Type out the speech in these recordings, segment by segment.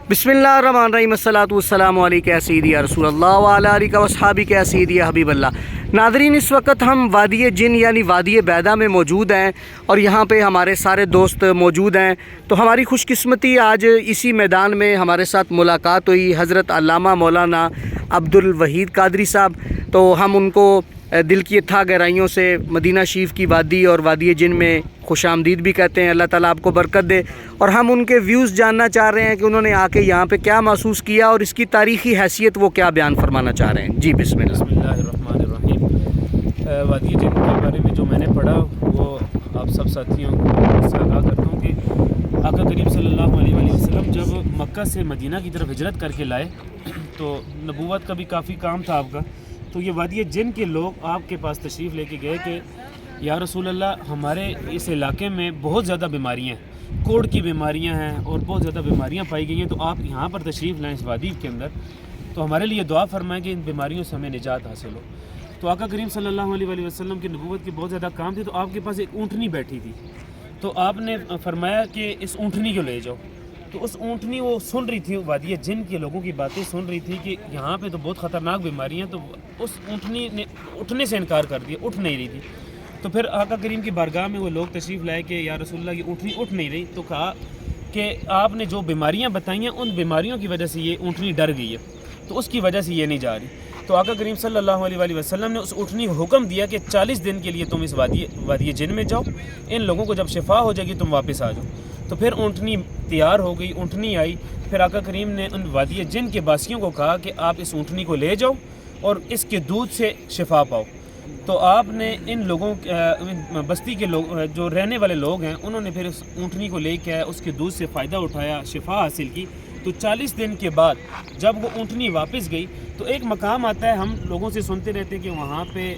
बिस्मिल्लाहिर्रहमानिर्रहीम अस्सलातु वस्सलामु अलैका या सय्यदी या रसूल अल्लाह व अला आलिका व अस्हाबिका या सय्यदी या हबीब अल्लाह। नादरीन, इस वक्त हम वादी जिन यानी वादी बैदा में मौजूद हैं और यहाँ पे हमारे सारे दोस्त मौजूद हैं। तो हमारी खुशकिस्मती आज इसी मैदान में हमारे साथ मुलाकात हुई हज़रत अल्लामा मौलाना अब्दुल वहीद कादरी साहब। तो हम उनको दिल की अथाह गहराइयों से मदीना शरीफ की वादी और वादी जिन में खुश आमदीद भी कहते हैं। अल्लाह ताला आपको बरकत दे। और हम उनके व्यूज़ जानना चाह रहे हैं कि उन्होंने आके यहाँ पे क्या महसूस किया और इसकी तारीख़ी हैसियत वो क्या बयान फरमाना चाह रहे हैं। जी बिस्मिल्लाहिर्रहमानिर्रहीम। वादी जिन के बारे में जो मैंने पढ़ा वो आप सब साथियों को आगाह करता हूँ कि आका करीम सल्लल्लाहु अलैहि वसल्लम जब मक्का से मदीना की तरफ हिजरत करके लाए तो नबूवत का भी काफ़ी काम था आपका। तो ये वादी जिन के लोग आपके पास तशरीफ़ लेके गए कि या रसूल अल्लाह, हमारे इस इलाके में बहुत ज़्यादा बीमारियाँ हैं, कोढ़ की बीमारियाँ हैं और बहुत ज़्यादा बीमारियाँ पाई गई हैं, तो आप यहाँ पर तशरीफ़ लाएँ इस वादी के अंदर, तो हमारे लिए दुआ फरमाएं कि इन बीमारियों से हमें निजात हासिल हो। तो आका करीम सल्लल्लाहु अलैहि वसल्लम की नबूवत की बहुत ज़्यादा काम थी। तो आपके पास एक ऊँटनी बैठी थी, तो आपने फरमाया कि इस ऊँटनी को ले जाओ। तो उस ऊँटनी वो सुन रही थी, वादी जिन के लोगों की बातें सुन रही थी कि यहाँ पे तो बहुत ख़तरनाक बीमारी हैं। तो उस ऊँटनी ने उठने से इनकार कर दिया, उठ नहीं रही थी। तो फिर आका करीम की बारगाह में वो लोग तशरीफ़ लाए कि या रसूलल्लाह, ये ऊँटनी उठ नहीं रही। तो कहा कि आपने जो बीमारियाँ बताई हैं उन बीमारियों की वजह से ये ऊँटनी डर गई है, तो उसकी वजह से ये नहीं जा रही। तो आका करीम सल्लल्लाहु अलैहि वसल्लम ने उस ऊँटनी को हुक्म दिया कि 40 दिन के लिए तुम इस वादी जिन में जाओ, इन लोगों को जब शिफा हो जाएगी तुम वापस आ जाओ। तो फिर ऊँटनी तैयार हो गई, ऊँटनी आई। फिर आका करीम ने उन वादी जिन के बासियों को कहा कि आप इस ऊँटनी को ले जाओ और इसके दूध से शिफा पाओ। तो आपने इन लोगों बस्ती के लोग जो रहने वाले लोग हैं, उन्होंने फिर उस ऊँटनी को लेकर उसके दूध से फ़ायदा उठाया, शिफा हासिल की। तो 40 दिन के बाद जब वो ऊँटनी वापस गई तो एक मकाम आता है, हम लोगों से सुनते रहते हैं कि वहाँ पे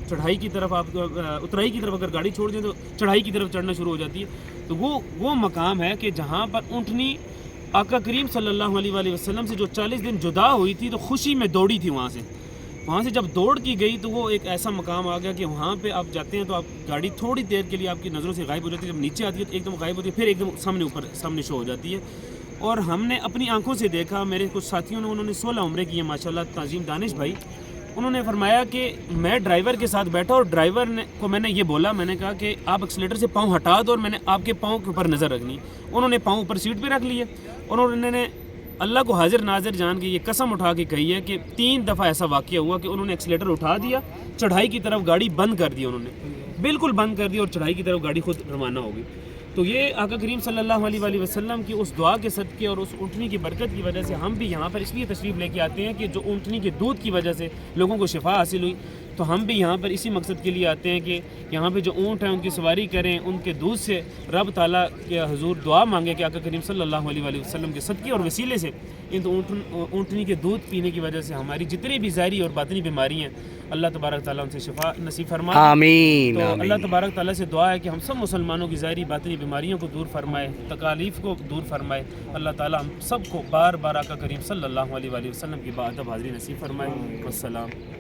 चढ़ाई की तरफ आप उतराई की तरफ अगर गाड़ी छोड़ दें तो चढ़ाई की तरफ चढ़ना शुरू हो जाती है। तो वो मकाम है कि जहाँ पर ऊँटनी आका करीम सल्लल्लाहु अलैहि वसल्लम से जो 40 दिन जुदा हुई थी तो खुशी में दौड़ी थी वहाँ से जब दौड़ की गई तो वो एक ऐसा मकाम आ गया कि वहाँ पे आप जाते हैं तो आप गाड़ी थोड़ी देर के लिए आपकी नज़रों से गायब हो जाती है, जब नीचे आती है तो एकदम गायब होती है, फिर एकदम सामने शो हो जाती है। और हमने अपनी आंखों से देखा, मेरे कुछ साथियों ने, उन्होंने 16 उम्रे की है माशाल्लाह, ताज़ीम दानिश भाई, उन्होंने फरमाया कि मैं ड्राइवर के साथ बैठा और ड्राइवर ने को मैंने ये बोला, मैंने कहा कि आप एक्सीलेटर से पाँव हटा दो और मैंने आपके पाँव के ऊपर नज़र रखनी। उन्होंने पाँव ऊपर सीट पे रख लिए और उन्होंने अल्लाह को हाजिर नाजिर जान के ये कसम उठा के कही है कि 3 दफ़ा ऐसा वाक़या हुआ कि उन्होंने एक्सीलेटर उठा दिया, चढ़ाई की तरफ गाड़ी बंद कर दी, उन्होंने बिल्कुल बंद कर दी और चढ़ाई की तरफ गाड़ी खुद रवाना हो गई। तो ये आका करीम सल्लल्लाहु अलैहि वसल्लम की उस दुआ के सदक़े और उस ऊँटनी की बरकत की वजह से हम भी यहाँ पर इसलिए तशरीफ़ लेके आते हैं कि जो ऊँटनी के दूध की वजह से लोगों को शिफा हासिल हुई। तो हम भी यहाँ पर इसी मकसद के लिए आते हैं कि यहाँ पे जो ऊँट हैं उनकी सवारी करें, उनके दूध से रब ताला के हुजूर दुआ मांगे कि आका करीम सल्लल्लाहु अलैहि वसल्लम के सदक़े और वसीले से इन ऊँटनी के दूध पीने की वजह से हमारी जितनी भी ज़ाहिरी और बातिनी बीमारी हैं अल्लाह तबारक ताला उनसे शिफा नसीब फरमाए। आमीन। तो अल्लाह तबारक ताला से दुआ है कि हम सब मुसलमानों की ज़ाहिरी बातिनी बीमारियों को दूर फरमाए, तकालीफ़ को दूर फरमाए। अल्लाह ताला हम सबको बार बार आका करीम सल्लल्लाहु अलैहि वसल्लम की बाअदब हाज़िरी नसीब फरमाए। वस्सलाम।